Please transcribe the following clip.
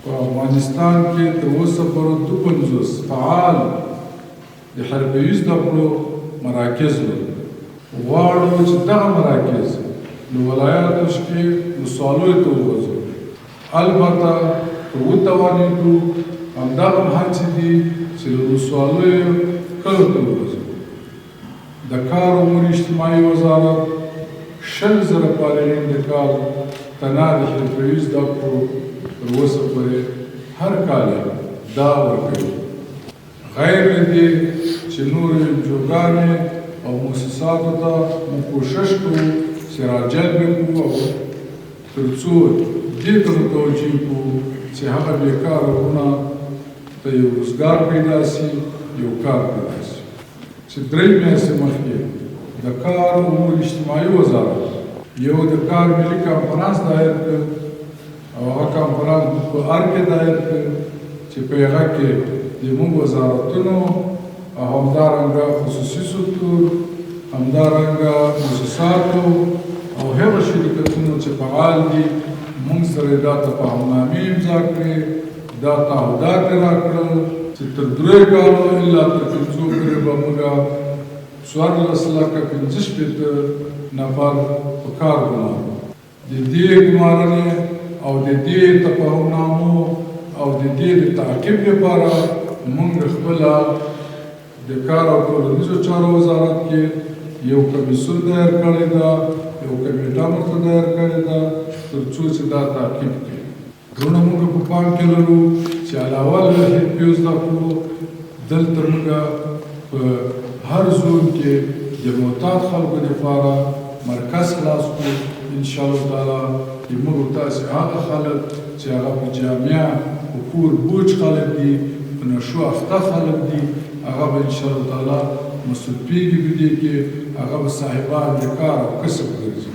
په افغانستان کې تر اوسه پورې 52 فعال د حرفوي زده کړو مراکز لرو. غواړو چې دغه مراکز د ولایاتو کې ولسوالیو ته وغځوو. البته که وتوانېدو همدغه هڅې دي چې د ولسوالیو کلیو ته وغځوو. د کار او امور اجتماعي وزارت 100,000 فارغین د کال تنها د حرفوي زده کړو تر اوسه پورې هر کال دا ورکوي. غیر له دې چې نورې انجوګانې او مؤسساتو ته موږ کوشش کوو چې راجلب یې کړو او تر څو دې ته متوجه کړو چې هغه بېکاره وروڼه ته یو روزګار پیدا شي، یو کار پیدا شي. چې 3 میاشتې مخکې د کار او امور اجتماعي وزارت یو د کار ملي کنفرانس دایر کړ او هغه کنفرانس په ار کې دایر کړ چې په هغه کې د موږ وزارتونو او همدارنګه خصوصي سکتور، همدارنګه مؤسساتو او هغه شرکتونو چې فعال دي موږ سره دا تفاهمنامې امضا کړې، دا تعهدات یې راکړل چې تر 3 کالو الا تر 5 پورې به موږ 14,65 نفر په کار ګمارو. د دې ګمارنې او د دې تفاهمنامو او د دې د تعقیب لپاره موږ خپله د کار او ټولنیزو چارو وزارت کې یو کمیسیون دایر کړې ده، یو کمیټه ورته دایر کړې ده تر څو چې دا تعقیب کړي. وروڼه موږ په پام کې لرو چې علاوه له حرفوي زده کړو دلته موږ په هر زون کې د معتاد خلکو لپاره مرکز خلاص کړو. انشاءالله تعالی چې موږ تاسې هغه خلک چې هغه په جامعه په کور بوج خلک دي، په نشو اخته خلک دي، هغه به انشاءالله تعالی مصروفېږي په دې کې، هغه به صاحبان د کار او کسب ګرځي.